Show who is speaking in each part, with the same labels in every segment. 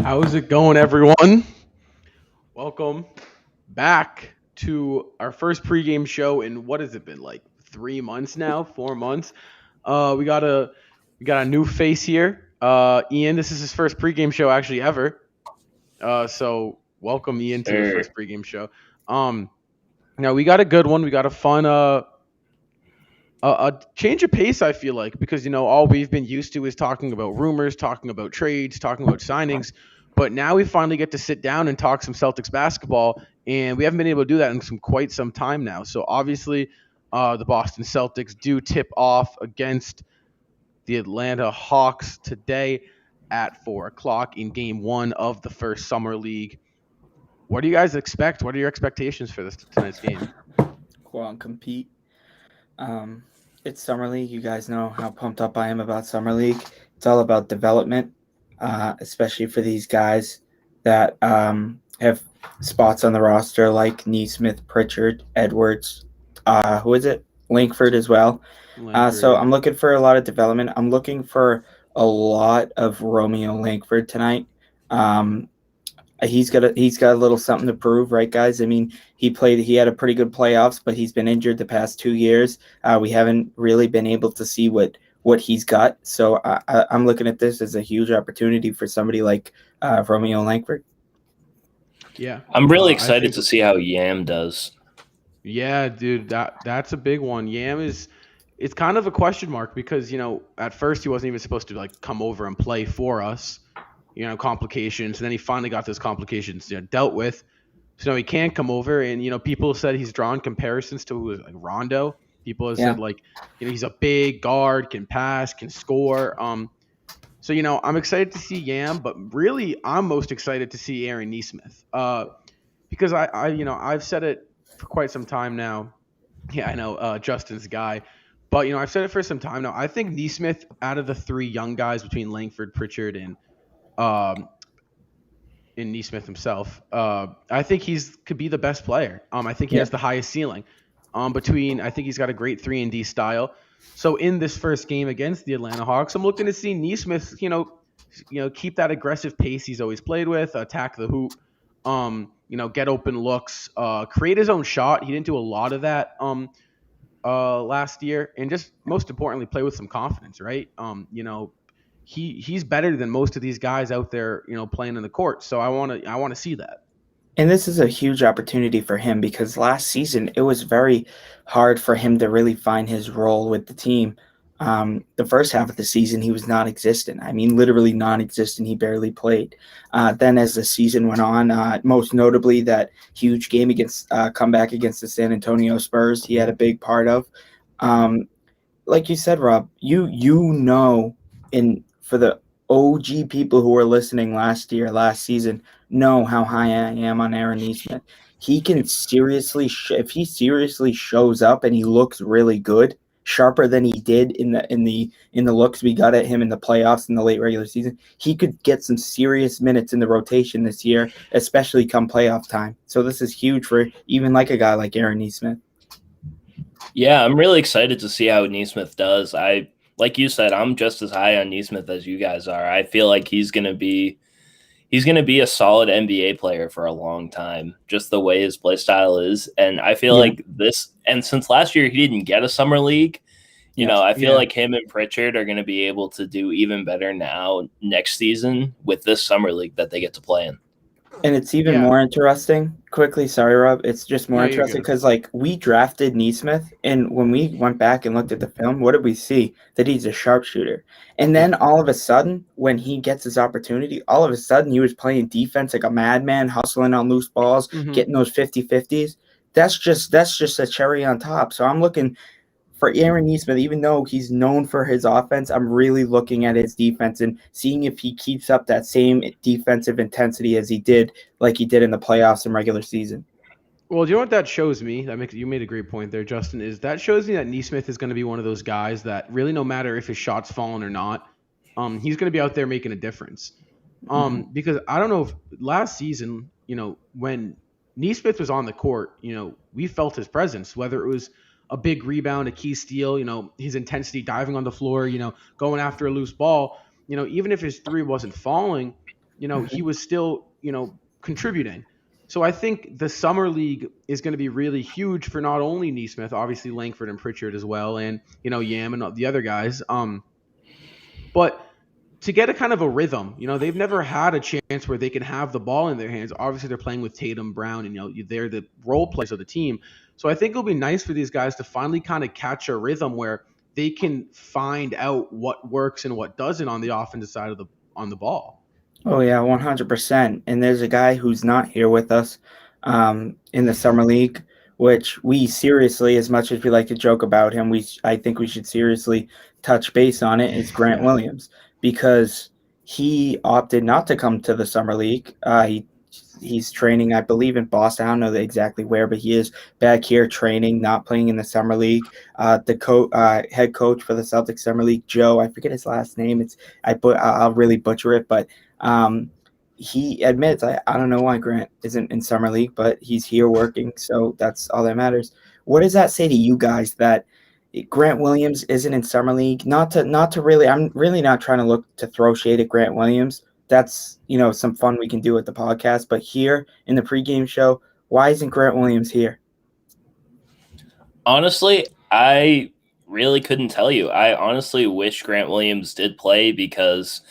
Speaker 1: How's it going, everyone? Welcome back to our first pregame show in what has it been like 3 months now, 4 months? We got a new face here. Ian, this is his first pregame show actually ever. So welcome Ian to the
Speaker 2: Sure.
Speaker 1: first pregame show. Um, Now we got a good one. We got a fun a change of pace. I feel like because all we've been used to is talking about rumors, talking about trades, talking about signings, but now we finally get to sit down and talk some Celtics basketball, and we haven't been able to do that in quite some time now. So obviously, the Boston Celtics do tip off against the Atlanta Hawks today at 4 o'clock in Game One of the first Summer League. What do you guys expect? What are your expectations for this tonight's game?
Speaker 3: Go out and compete. Um, it's Summer League. You guys know how pumped up I am about Summer League. It's all about development, especially for these guys that have spots on the roster like Neesmith, Pritchard, Edwards. Who is it? Langford as well.
Speaker 1: Langford,
Speaker 3: So
Speaker 1: yeah.
Speaker 3: I'm looking for a lot of development. I'm looking for a lot of Romeo Langford tonight. Um, he's got a little something to prove, right, guys? I mean, he had a pretty good playoffs, but he's been injured the past 2 years. We haven't really been able to see what he's got. So I'm looking at this as a huge opportunity for somebody like Romeo Langford.
Speaker 1: Yeah,
Speaker 2: I'm really
Speaker 1: I
Speaker 2: excited
Speaker 1: think.
Speaker 2: to see how Yam does.
Speaker 1: Yeah, dude, that's a big one. Yam is it's kind of a question mark because at first he wasn't even supposed to like come over and play for us. Complications, and then he finally got those complications dealt with. So now he can't come over, and people said he's drawn comparisons to like Rondo. People have
Speaker 3: Yeah.
Speaker 1: said like he's a big guard, can pass, can score. So I'm excited to see Yam, but really I'm most excited to see Aaron Neesmith. Because I've said it for quite some time now. Yeah, I know Justin's guy, but I've said it for some time now. I think Neesmith, out of the three young guys between Langford, Pritchard, um, and Neesmith himself, I think he's could be the best player. I think he
Speaker 3: Yeah.
Speaker 1: has the highest ceiling. I think he's got a great 3-and-D style. So in this first game against the Atlanta Hawks, I'm looking to see Neesmith, keep that aggressive pace he's always played with, attack the hoop, get open looks, create his own shot. He didn't do a lot of that last year, and just most importantly, play with some confidence, right? He's better than most of these guys out there, playing in the court. So I want to see that.
Speaker 3: And this is a huge opportunity for him because last season it was very hard for him to really find his role with the team. The first half of the season, he was non existent. I mean, literally non existent. He barely played. Then, as the season went on, most notably that huge game against comeback against the San Antonio Spurs, he had a big part of. Um, like you said, Rob, you know, in for the OG people who were listening last season, know how high I am on Aaron Neesmith. He can seriously, if he seriously shows up and he looks really good, sharper than he did in the looks we got at him in the playoffs in the late regular season, he could get some serious minutes in the rotation this year, especially come playoff time. So this is huge for even like a guy like Aaron Neesmith.
Speaker 2: Yeah, I'm really excited to see how Neesmith does. Like you said, I'm just as high on Neesmith as you guys are. I feel like he's gonna be a solid NBA player for a long time, just the way his play style is. And I feel
Speaker 3: Yeah,
Speaker 2: like and since last year he didn't get a summer league,
Speaker 3: yeah.
Speaker 2: I feel
Speaker 1: Yeah.
Speaker 2: like him and Pritchard are gonna be able to do even better now next season with this summer league that they get to play in.
Speaker 3: And it's even
Speaker 1: Yeah.
Speaker 3: more interesting. Quickly, sorry, Rob. It's just more
Speaker 1: No, you're
Speaker 3: interesting
Speaker 1: good.
Speaker 3: because, like, we drafted Neesmith, and when we went back and looked at the film, what did we see? That he's a sharpshooter. And
Speaker 1: Yeah.
Speaker 3: then all of a sudden, when he gets his opportunity, all of a sudden he was playing defense like a madman, hustling on loose balls,
Speaker 1: Hmm.
Speaker 3: getting those 50-50s. That's just a cherry on top. So I'm looking for Aaron Neesmith, even though he's known for his offense, I'm really looking at his defense and seeing if he keeps up that same defensive intensity as like he did in the playoffs and regular season.
Speaker 1: Well, do you know what that shows me? You made a great point there, Justin. Is that shows me that Neesmith is going to be one of those guys that really, no matter if his shot's falling or not, he's going to be out there making a difference.
Speaker 3: Mm-hmm.
Speaker 1: Because I don't know if last season, when Neesmith was on the court, we felt his presence, whether it was a big rebound, a key steal, his intensity diving on the floor, going after a loose ball, even if his three wasn't falling, he was still, contributing. So I think the summer league is going to be really huge for not only Neesmith, obviously Langford and Pritchard as well, and Yam and the other guys. But to get a kind of a rhythm, they've never had a chance where they can have the ball in their hands. Obviously, they're playing with Tatum, Brown, and they're the role players of the team. So I think it'll be nice for these guys to finally kind of catch a rhythm where they can find out what works and what doesn't on the offensive side on the ball.
Speaker 3: Oh yeah, 100%. And there's a guy who's not here with us in the summer league, which we seriously, as much as we like to joke about him, I think we should seriously touch base on it. Is Grant
Speaker 1: Yeah.
Speaker 3: Williams, because he opted not to come to the summer league. He's training, I believe, in Boston. I don't know exactly where, but he is back here training, not playing in the summer league. The head coach for the Celtics summer league, Joe, I forget his last name. I'll really butcher it, but he admits, I don't know why Grant isn't in summer league, but he's here working, so that's all that matters. What does that say to you guys that Grant Williams isn't in summer league? Not to really, I'm really not trying to look to throw shade at Grant Williams. That's some fun we can do with the podcast, but here in the pregame show, why isn't Grant Williams here?
Speaker 2: Honestly, I really couldn't tell you. I honestly wish Grant Williams did play, because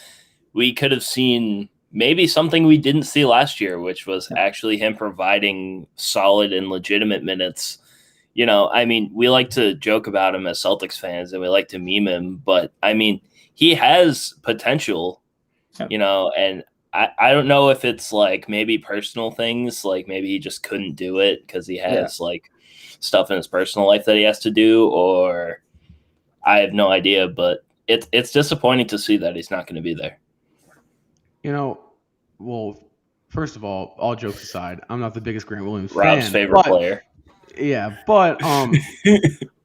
Speaker 2: we could have seen maybe something we didn't see last year, which was actually him providing solid and legitimate minutes. We like to joke about him as Celtics fans and we like to meme him, but he has potential, and I don't know if it's like maybe personal things, like maybe he just couldn't do it because he has like stuff in his personal life that he has to do, or I have no idea, but it's disappointing to see that he's not going to be there.
Speaker 1: Well, first of all jokes aside, I'm not the biggest Grant Williams
Speaker 2: Rob's
Speaker 1: fan.
Speaker 2: favorite player.
Speaker 1: Yeah, but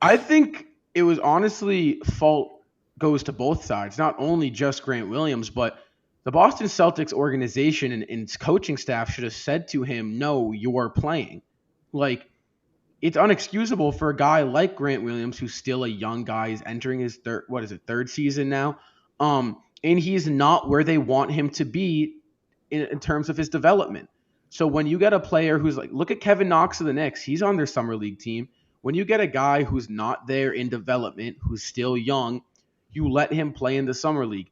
Speaker 1: I think it was honestly fault goes to both sides, not only just Grant Williams, but the Boston Celtics organization and its coaching staff should have said to him, no, you're playing. Like, it's unexcusable for a guy like Grant Williams, who's still a young guy, he's entering his third season now, and he's not where they want him to be in terms of his development. So when you get a player who's like, look at Kevin Knox of the Knicks, he's on their summer league team. When you get a guy who's not there in development, who's still young, you let him play in the summer league.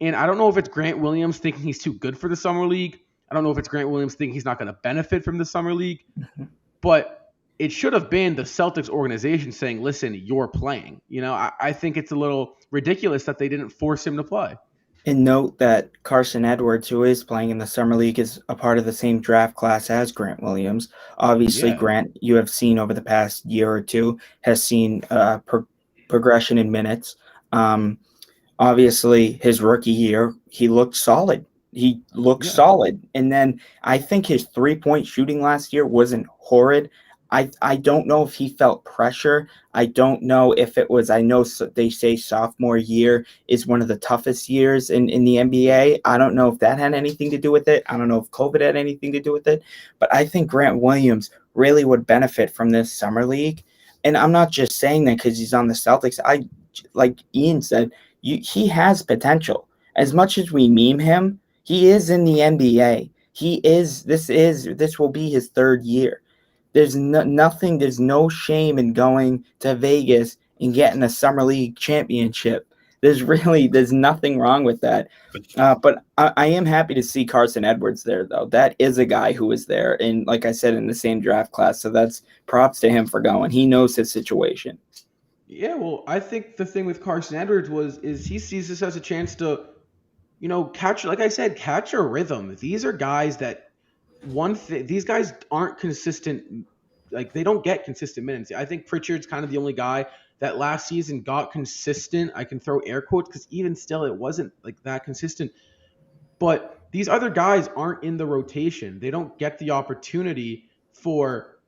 Speaker 1: And I don't know if it's Grant Williams thinking he's too good for the summer league. I don't know if it's Grant Williams thinking he's not going to benefit from the summer league. But it should have been the Celtics organization saying, listen, you're playing. I think it's a little ridiculous that they didn't force him to play.
Speaker 3: And note that Carson Edwards, who is playing in the summer league, is a part of the same draft class as Grant Williams. Obviously, Grant, you have seen over the past year or two, has seen progression in minutes. Obviously, his rookie year, he looked solid. Solid. And then I think his three-point shooting last year wasn't horrid. I don't know if he felt pressure. I don't know if it was, I know they say sophomore year is one of the toughest years in the NBA. I don't know if that had anything to do with it. I don't know if COVID had anything to do with it. But I think Grant Williams really would benefit from this summer league. And I'm not just saying that because he's on the Celtics. Like Ian said, he has potential. As much as we meme him, he is in the NBA. This will be his third year. There's no shame in going to Vegas and getting a summer league championship. There's nothing wrong with that. But I am happy to see Carson Edwards there, though. That is a guy who is there, and like I said, in the same draft class. So that's props to him for going. He knows his situation.
Speaker 1: Yeah, well, I think the thing with Carson Edwards is he sees this as a chance to, catch a rhythm. These are guys that these guys aren't consistent. Like, they don't get consistent minutes. I think Pritchard's kind of the only guy that last season got consistent. I can throw air quotes because even still it wasn't like that consistent. But these other guys aren't in the rotation. They don't get the opportunity for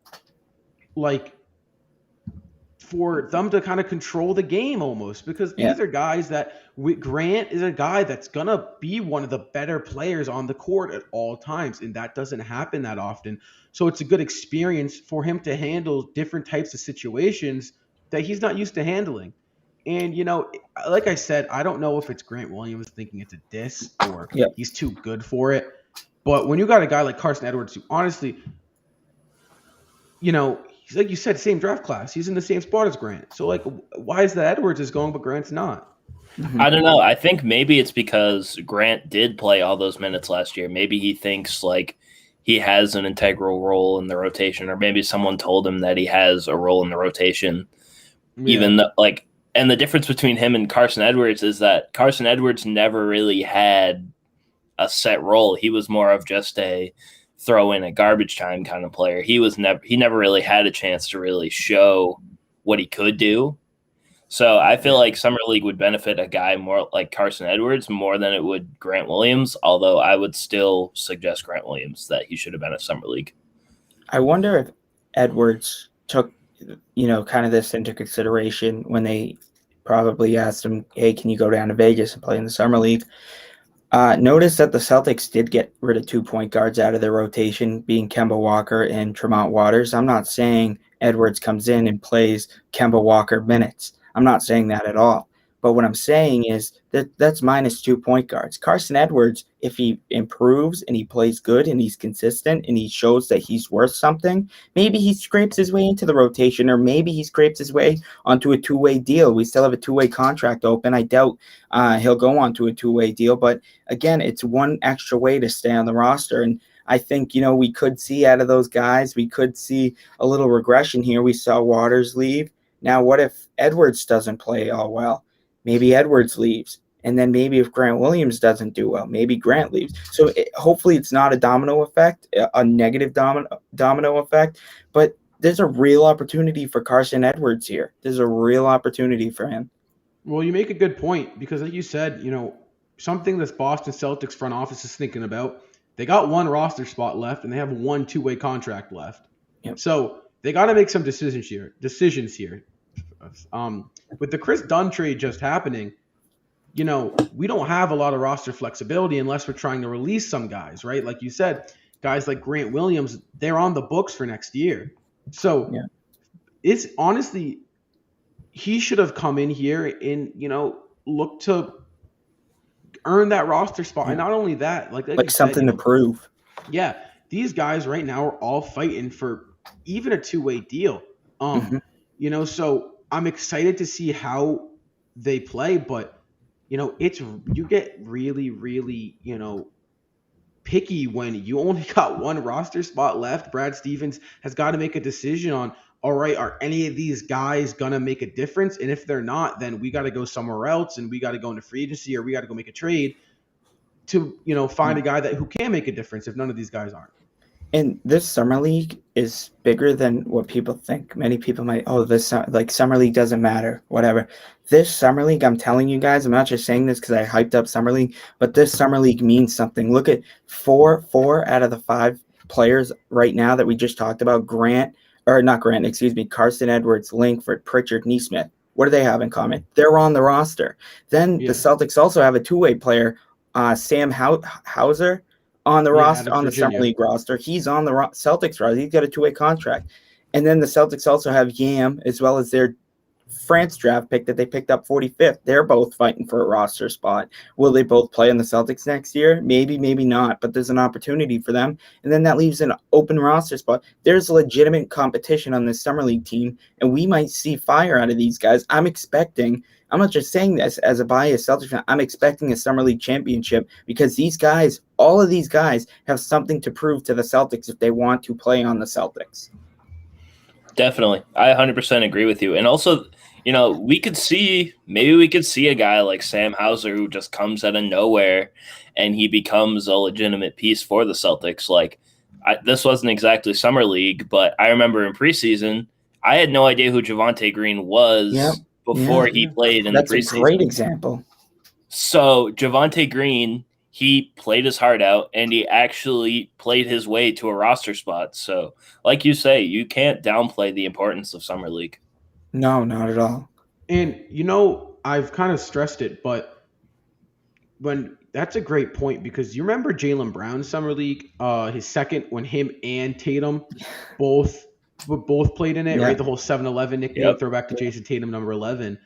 Speaker 1: them to kind of control the game almost, because these are guys that Grant is a guy that's going to be one of the better players on the court at all times. And that doesn't happen that often. So it's a good experience for him to handle different types of situations that he's not used to handling. And like I said, I don't know if it's Grant Williams thinking it's a diss or
Speaker 3: Yep.
Speaker 1: he's too good for it. But when you got a guy like Carson Edwards, who honestly, he's like you said, same draft class. He's in the same spot as Grant. So like, why is that Edwards is going but Grant's not?
Speaker 3: Mhm.
Speaker 2: I don't know. I think maybe it's because Grant did play all those minutes last year. Maybe he thinks like he has an integral role in the rotation, or maybe someone told him that he has a role in the rotation. Even though, like, and the difference between him and Carson Edwards is that Carson Edwards never really had a set role. He was more of just a throw in a garbage time kind of player. He never really had a chance to really show what he could do. So I feel like Summer League would benefit a guy more like Carson Edwards more than it would Grant Williams, although I would still suggest Grant Williams that he should have been at Summer League.
Speaker 3: I wonder if Edwards took, kind of this into consideration when they probably asked him, hey, can you go down to Vegas and play in the Summer League? Notice that the Celtics did get rid of 2 point guards out of their rotation, being Kemba Walker and Tremont Waters. I'm not saying Edwards comes in and plays Kemba Walker minutes. I'm not saying that at all. But what I'm saying is that's minus 2 point guards. Carson Edwards, if he improves and he plays good and he's consistent and he shows that he's worth something, maybe he scrapes his way into the rotation, or maybe he scrapes his way onto a 2-way deal. We still have a 2-way contract open. I doubt he'll go on to a 2-way deal. But again, it's one extra way to stay on the roster. And I think, we could see out of those guys, we could see a little regression here. We saw Waters leave. Now, what if Edwards doesn't play all well? Maybe Edwards leaves. And then maybe if Grant Williams doesn't do well, maybe Grant leaves. So hopefully it's not a domino effect, a negative domino effect. But there's a real opportunity for Carson Edwards here. There's a real opportunity for him.
Speaker 1: Well, you make a good point because, like you said, something this Boston Celtics front office is thinking about. They got one roster spot left, and they have one 2-way contract left.
Speaker 3: Yep.
Speaker 1: So they got to make some decisions here. With the Chris Dunn trade just happening, we don't have a lot of roster flexibility unless we're trying to release some guys, right? Like you said, guys like Grant Williams, they're on the books for next year. So it's honestly, he should have come in here and, look to earn that roster spot. And not only that, like
Speaker 3: something to prove.
Speaker 1: Yeah. These guys right now are all fighting for even a 2-way deal. So I'm excited to see how they play, but you get really, really, picky when you only got one roster spot left. Brad Stevens has got to make a decision on, all right, are any of these guys gonna make a difference? And if they're not, then we got to go somewhere else, and we got to go into free agency, or we got to go make a trade to find a guy who can make a difference if none of these guys aren't.
Speaker 3: And this summer league is bigger than what people think. Many people might, this summer league doesn't matter, whatever. This summer league, I'm telling you guys, I'm not just saying this because I hyped up summer league, but this summer league means something. Look at four out of the 5 players right now that we just talked about. Carson Edwards, Langford, Pritchard, Neesmith. What do they have in common? They're on the roster. Then the Celtics also have a 2-way player, Sam Hauser, on the roster, on the summer league roster. He's on the Celtics roster. He's got a 2-way contract. And then the Celtics also have Yam, as well as their France draft pick that they picked up 45th. They're both fighting for a roster spot. Will they both play in the Celtics next year? Maybe, maybe not, but there's an opportunity for them. And then that leaves an open roster spot. There's legitimate competition on this summer league team, and we might see fire out of these guys. I'm not just saying this as a biased Celtics fan. I'm expecting a summer league championship because all of these guys have something to prove to the Celtics if they want to play on the Celtics.
Speaker 2: Definitely. I 100% agree with you. And also, we could see a guy like Sam Hauser who just comes out of nowhere and he becomes a legitimate piece for the Celtics. This wasn't exactly summer league, but I remember in preseason, I had no idea who Javonte Green was before he played in the preseason.
Speaker 3: That's a great example.
Speaker 2: So Javonte Green, he played his heart out, and he actually played his way to a roster spot. So, like you say, you can't downplay the importance of Summer League.
Speaker 3: No, not at all.
Speaker 1: And, I've kind of stressed it, but that's a great point because you remember Jaylen Brown's Summer League, his second, when him and Tatum both played in it, right? The whole 7-11 nickname, throwback to Jason Tatum, number 11.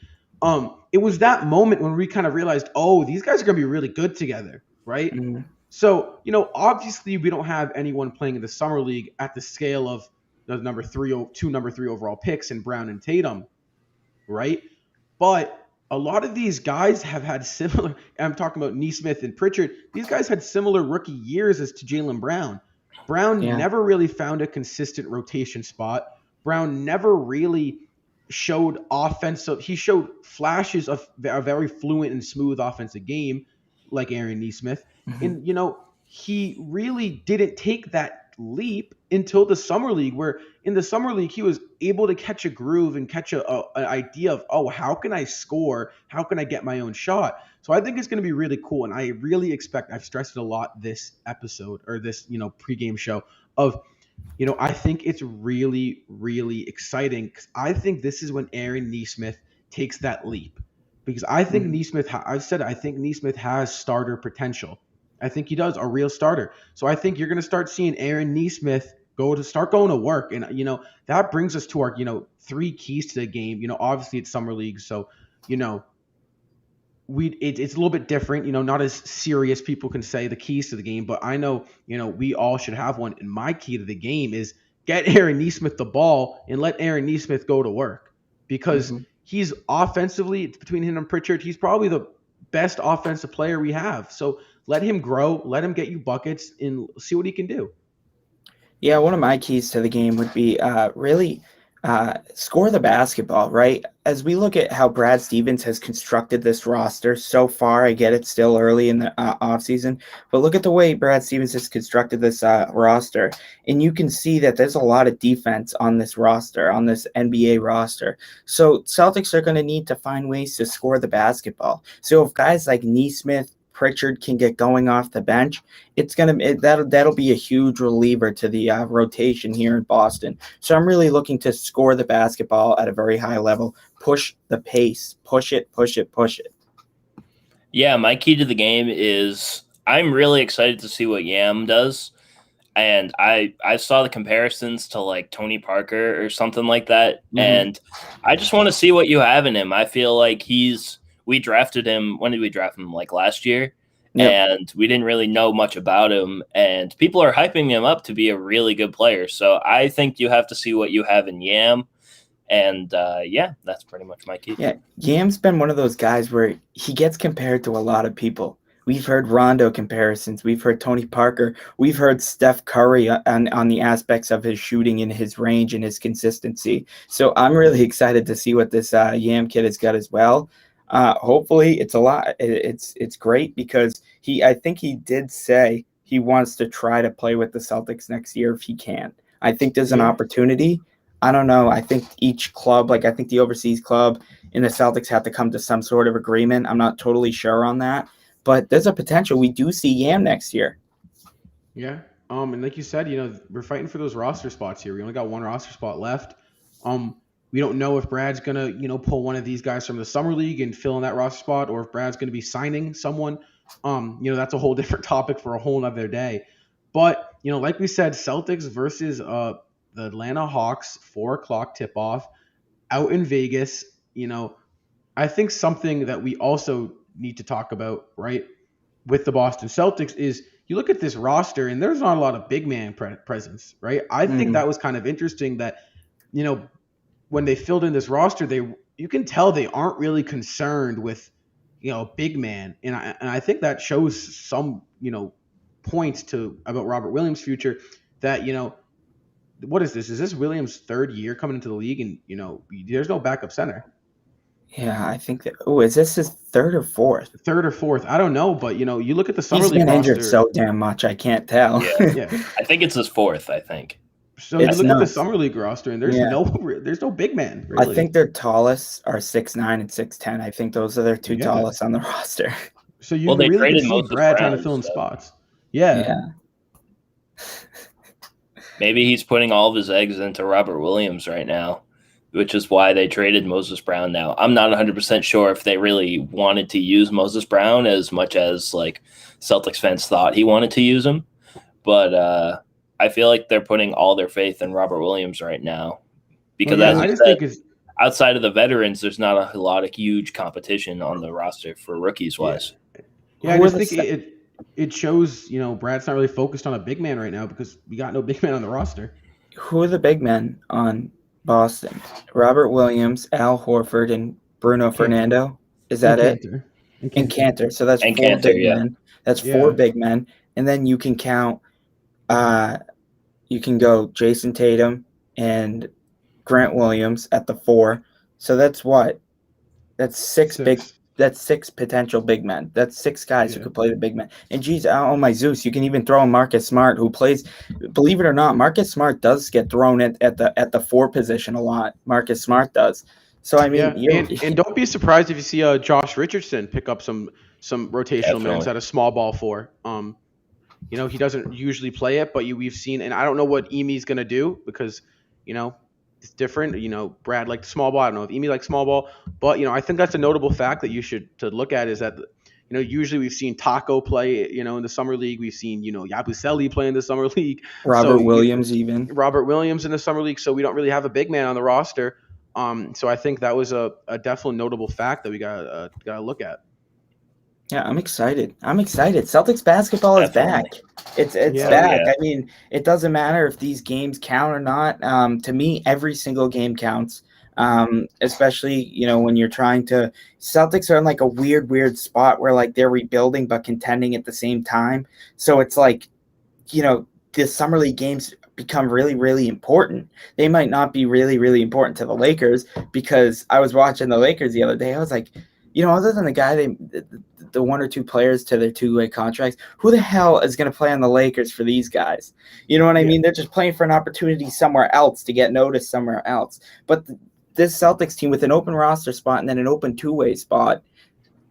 Speaker 1: it was that moment when we kind of realized, oh, these guys are going to be really good together, right?
Speaker 3: Mhm.
Speaker 1: So, obviously we don't have anyone playing in the summer league at the scale of the two number three overall picks in Brown and Tatum, right? But a lot of these guys have had similar. I'm talking about Neesmith and Pritchard. These guys had similar rookie years as to Jaylen Brown. Brown
Speaker 3: Yeah.
Speaker 1: never really found a consistent rotation spot. Brown never really showed offensive. He showed flashes of a very fluent and smooth offensive game, like Aaron Neesmith.
Speaker 3: Mhm.
Speaker 1: And he really didn't take that leap until the summer league, where in the summer league he was able to catch a groove and catch an idea of, oh, how can I score? How can I get my own shot? So I think it's going to be really cool, and I really expect. I've stressed it a lot this episode or this pregame show of. I think it's really, really exciting because I think this is when Aaron Neesmith takes that leap. Because I think I think Neesmith has starter potential. I think he does, a real starter. So I think you're going to start seeing Aaron Neesmith start going to work. And, that brings us to our, three keys to the game. Obviously it's summer league. So, it's a little bit different, not as serious people can say the keys to the game, but I know, we all should have one. And my key to the game is get Aaron Neesmith the ball and let Aaron Neesmith go to work, because he's offensively, between him and Pritchard, he's probably the best offensive player we have. So let him grow, let him get you buckets and see what he can do.
Speaker 3: Yeah, one of my keys to the game would be really score the basketball, right? As we look at how Brad Stevens has constructed this roster so far, I get it's still early in the offseason, but look at the way Brad Stevens has constructed this roster, and you can see that there's a lot of defense on this roster, on this NBA roster. So Celtics are going to need to find ways to score the basketball. So if guys like Neesmith, Pritchard can get going off the bench, that'll be a huge reliever to the rotation here in Boston. So I'm really looking to score the basketball at a very high level, push the pace, push it.
Speaker 2: Yeah, my key to the game is I'm really excited to see what Yam does. And I saw the comparisons to like Tony Parker or something like that.
Speaker 1: Mhm.
Speaker 2: And I just want to see what you have in him. I feel like we drafted him. When did we draft him? Like last year.
Speaker 3: Yep.
Speaker 2: And we didn't really know much about him. And people are hyping him up to be a really good player. So I think you have to see what you have in Yam. And that's pretty much my key.
Speaker 3: Yeah, Yam's been one of those guys where he gets compared to a lot of people. We've heard Rondo comparisons. We've heard Tony Parker. We've heard Steph Curry on the aspects of his shooting and his range and his consistency. So I'm really excited to see what this Yam kid has got as well. Hopefully it's a lot. It's great because I think he did say he wants to try to play with the Celtics next year if he can. I think there's an opportunity. I don't know. I think each club, I think the overseas club and the Celtics have to come to some sort of agreement. I'm not totally sure on that, but there's a potential we do see Yam next year.
Speaker 1: Yeah. And like you said, we're fighting for those roster spots here. We only got one roster spot left. We don't know if Brad's going to, pull one of these guys from the summer league and fill in that roster spot, or if Brad's going to be signing someone. That's a whole different topic for a whole nother day. But, like we said, Celtics versus the Atlanta Hawks, 4:00 tip-off out in Vegas. I think something that we also need to talk about, right, with the Boston Celtics is you look at this roster and there's not a lot of big man presence, right? I think that was kind of interesting that, when they filled in this roster, you can tell they aren't really concerned with, big man. And I think that shows some, points about Robert Williams' future that, what is this? Is this Williams' third year coming into the league? And, there's no backup center.
Speaker 3: Yeah, I think that. Oh, is this his third or fourth?
Speaker 1: Third or fourth. I don't know. But, you look at the summer league
Speaker 3: roster. He's been injured
Speaker 1: roster,
Speaker 3: so damn much. I can't tell.
Speaker 2: Yeah. I think it's his fourth, I think.
Speaker 1: So you look at the summer league roster, and there's no big man. Really.
Speaker 3: I think their tallest are 6'9" and 6'10". I think those are their two tallest on the roster.
Speaker 1: So you really can see Brad trying to fill in spots. Yeah.
Speaker 2: Maybe he's putting all of his eggs into Robert Williams right now, which is why they traded Moses Brown now. I'm not 100% sure if they really wanted to use Moses Brown as much as Celtics fans thought he wanted to use him, but I feel like they're putting all their faith in Robert Williams right now because outside of the veterans, there's not a lot of huge competition on the roster for rookies wise.
Speaker 1: Yeah, I just think it shows, Brad's not really focused on a big man right now because we got no big man on the roster.
Speaker 3: Who are the big men on Boston? Robert Williams, Al Horford, and Bruno
Speaker 1: Cantor.
Speaker 3: Fernando. Is that it?
Speaker 1: Cantor.
Speaker 3: And Cantor. So that's
Speaker 2: And
Speaker 3: four
Speaker 2: Cantor,
Speaker 3: big
Speaker 2: yeah.
Speaker 3: men. That's four big men. And then you can count you can go Jason Tatum and Grant Williams at the 4. So that's what? That's six. That's 6 potential big men. That's 6 guys who could play the big men. And geez, oh my Zeus, you can even throw in Marcus Smart, who plays. Believe it or not, Marcus Smart does get thrown at the 4 position a lot. Marcus Smart does. So I mean,
Speaker 1: and don't be surprised if you see Josh Richardson pick up some rotational minutes at a small ball 4. He doesn't usually play it, but we've seen, and I don't know what Emi's gonna do because it's different. Brad liked small ball. I don't know if Emi likes small ball, but I think that's a notable fact that you should to look at is that usually we've seen Taco play in the summer league. We've seen Yabusele play in the summer league.
Speaker 3: Robert Williams in
Speaker 1: the summer league. So we don't really have a big man on the roster. So I think that was a definitely notable fact that we gotta look at.
Speaker 3: Yeah, I'm excited. Celtics basketball is back. It's back.
Speaker 2: Yeah.
Speaker 3: I mean, it doesn't matter if these games count or not. To me, every single game counts. Especially, when you're trying to – Celtics are in like a weird spot where like they're rebuilding but contending at the same time. So it's like, the summer league games become really, really important. They might not be really, really important to the Lakers because I was watching the Lakers the other day. I was like, other than the guy the 1 or 2 players to their 2-way contracts, who the hell is going to play on the Lakers for these guys? You know what I mean? They're just playing for an opportunity somewhere else to get noticed somewhere else. But this Celtics team with an open roster spot and then an open 2-way spot,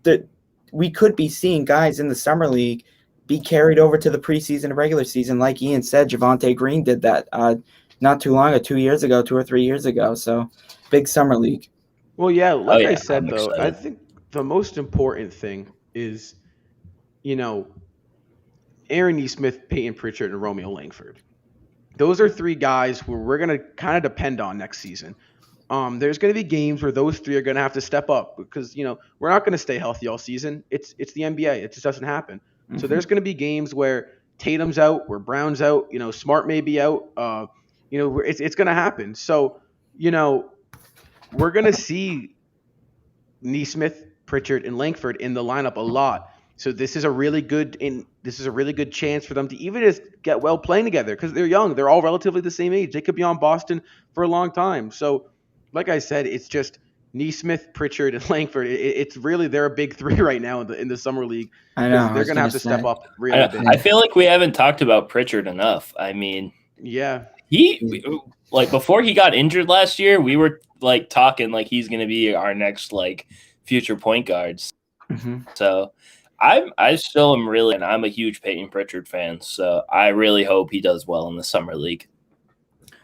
Speaker 3: that we could be seeing guys in the summer league be carried over to the preseason and regular season. Like Ian said, Javonte Green did that not too long ago, 2 or 3 years ago. So big summer league.
Speaker 1: Well, yeah, I said, though, excited. I think the most important thing is, Aaron Nesmith, Peyton Pritchard, and Romeo Langford. Those are 3 guys who we're going to kind of depend on next season. There's going to be games where those 3 are going to have to step up because, we're not going to stay healthy all season. It's the NBA. It just doesn't happen. Mm-hmm. So there's going to be games where Tatum's out, where Brown's out, Smart may be out. It's going to happen. So, we're going to see Nesmith, Pritchard, and Langford in the lineup a lot. So this is a really good chance for them to even just get well playing together because they're young. They're all relatively the same age. They could be on Boston for a long time. So, like I said, it's just Nesmith, Pritchard, and Langford. It's really they're a big 3 right now in the summer league.
Speaker 3: I know
Speaker 1: they're going to have to step up really big.
Speaker 2: I feel like we haven't talked about Pritchard enough. I mean, he like before he got injured last year, we were like talking like he's going to be our next like future point guards.
Speaker 3: Mm-hmm.
Speaker 2: So I still am really, and I'm a huge Peyton Pritchard fan. So I really hope he does well in the summer league.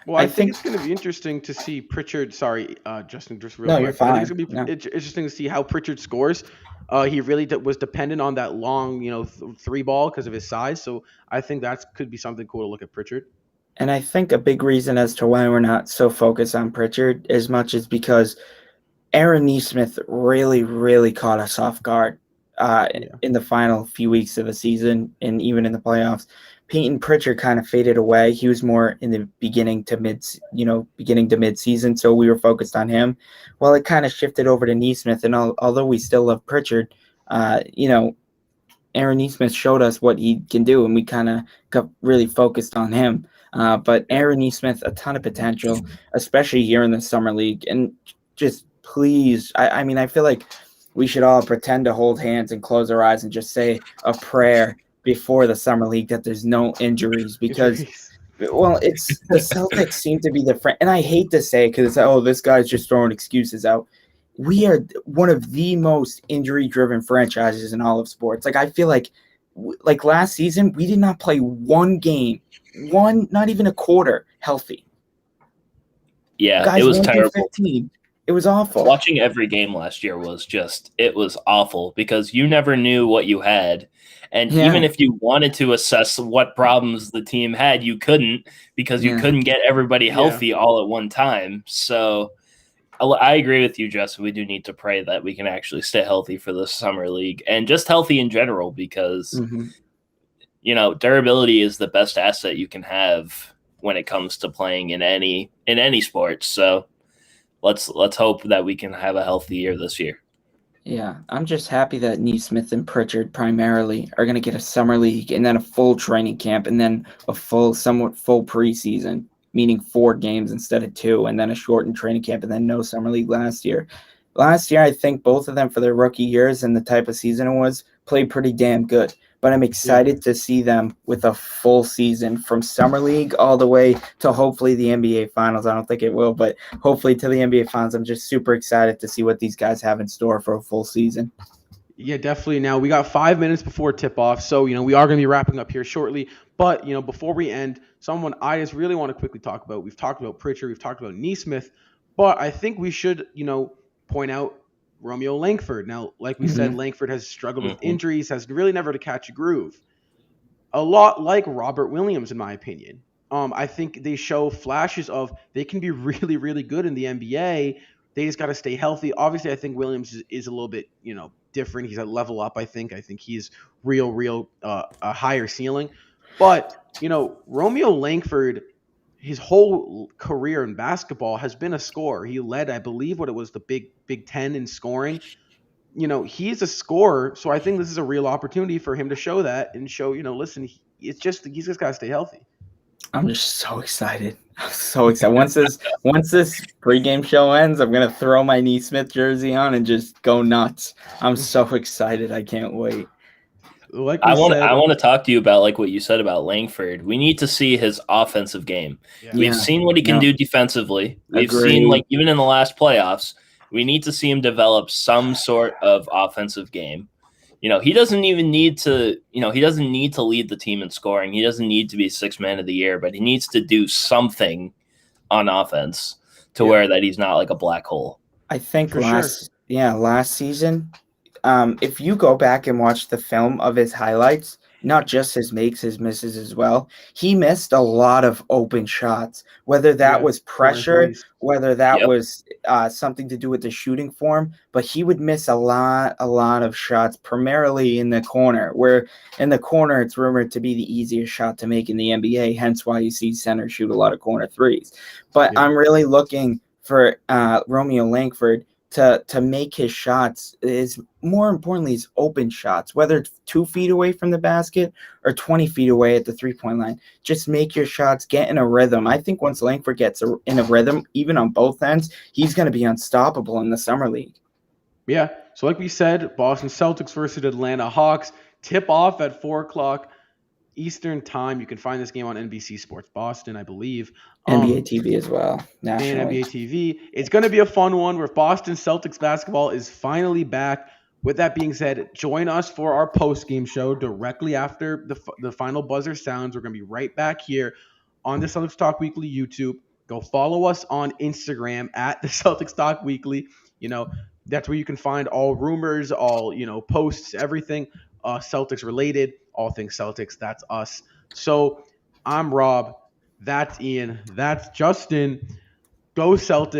Speaker 1: Well, I think it's going to be interesting to see Pritchard. Sorry, Justin, just real quick.
Speaker 3: You're fine.
Speaker 1: I think it's going to be interesting to see how Pritchard scores. He really was dependent on that long, 3 ball because of his size. So I think that could be something cool to look at Pritchard.
Speaker 3: And I think a big reason as to why we're not so focused on Pritchard as much is because Aaron Nesmith really, really caught us off guard in the final few weeks of the season and even in the playoffs. Peyton Pritchard kind of faded away. He was more in the beginning to mid-season, so we were focused on him. Well, it kind of shifted over to Nesmith, and although we still love Pritchard, Aaron Nesmith showed us what he can do, and we kind of got really focused on him. But Aaron Nesmith, a ton of potential, especially here in the summer league. And just please, I feel like we should all pretend to hold hands and close our eyes and just say a prayer before the summer league that there's no injuries because, well, it's the Celtics seem to be the friend. And I hate to say it because this guy's just throwing excuses out. We are one of the most injury-driven franchises in all of sports. Like, I feel like last season, we did not play one game, not even a quarter healthy.
Speaker 2: Yeah,
Speaker 3: guys,
Speaker 2: it was terrible.
Speaker 3: 15. It was awful.
Speaker 2: Watching every game last year was awful because you never knew what you had. And even if you wanted to assess what problems the team had, you couldn't because you couldn't get everybody healthy all at one time. So I agree with you, Justin. We do need to pray that we can actually stay healthy for the summer league and just healthy in general because durability is the best asset you can have when it comes to playing in any sport. So let's hope that we can have a healthy year this year.
Speaker 3: Yeah, I'm just happy that Neesmith and Pritchard primarily are going to get a summer league and then a full training camp and then a somewhat full preseason, meaning 4 games instead of 2, and then a shortened training camp and then no summer league last year. Last year, I think both of them for their rookie years and the type of season it was played pretty damn good. But I'm excited to see them with a full season from summer league all the way to hopefully the NBA finals. I don't think it will, but hopefully to the NBA finals. I'm just super excited to see what these guys have in store for a full season.
Speaker 1: Yeah, definitely. Now, we got 5 minutes before tip-off, so, we are going to be wrapping up here shortly. But, before we end, someone I just really want to quickly talk about. We've talked about Pritchard, we've talked about Neesmith, but I think we should, point out Romeo Langford. Now, like we said, Langford has struggled with injuries, has really never to catch a groove. A lot like Robert Williams, in my opinion. I think they show flashes of they can be really, really good in the NBA. They just got to stay healthy. Obviously, I think Williams is a little bit, different. He's a level up, I think. I think he's a higher ceiling. But, Romeo Langford, his whole career in basketball has been a scorer. He led, I believe, what it was the Big Ten in scoring. He's a scorer, so I think this is a real opportunity for him to show that and show, listen, he's just got to stay healthy.
Speaker 3: I'm just so excited. I'm so excited. Once this pregame show ends, I'm gonna throw my Neesmith jersey on and just go nuts. I'm so excited. I can't wait.
Speaker 2: I want to talk to you about like what you said about Langford. We need to see his offensive game. Yeah. We've seen what he can do defensively. We've seen like even in the last playoffs, we need to see him develop some sort of offensive game. He doesn't even need to, he doesn't need to lead the team in scoring. He doesn't need to be 6th man of the year, but he needs to do something on offense to where that he's not like a black hole.
Speaker 3: I think last season, if you go back and watch the film of his highlights, not just his makes, his misses as well, he missed a lot of open shots, whether that was pressure, whether that was something to do with the shooting form, but he would miss a lot of shots, primarily in the corner, where in the corner, it's rumored to be the easiest shot to make in the NBA, hence why you see centers shoot a lot of corner threes. But I'm really looking for Romeo Langford to make his shots, is more importantly his open shots, whether it's 2 feet away from the basket or 20 feet away at the 3-point line. Just make your shots, get in a rhythm. I think once Langford gets in a rhythm, even on both ends, he's going to be unstoppable in the summer league.
Speaker 1: Yeah. So like we said, Boston Celtics versus Atlanta Hawks, tip off at 4:00 Eastern time. You can find this game on NBC Sports Boston, I believe.
Speaker 3: NBA TV as well. Nationally.
Speaker 1: And NBA TV. It's going to be a fun one where Boston Celtics basketball is finally back. With that being said, join us for our post-game show directly after the final buzzer sounds. We're going to be right back here on the Celtics Talk Weekly YouTube. Go follow us on Instagram at the Celtics Talk Weekly. That's where you can find all rumors, all, posts, everything Celtics related, all things Celtics. That's us. So I'm Rob. That's Ian. That's Justin. Go Celtics.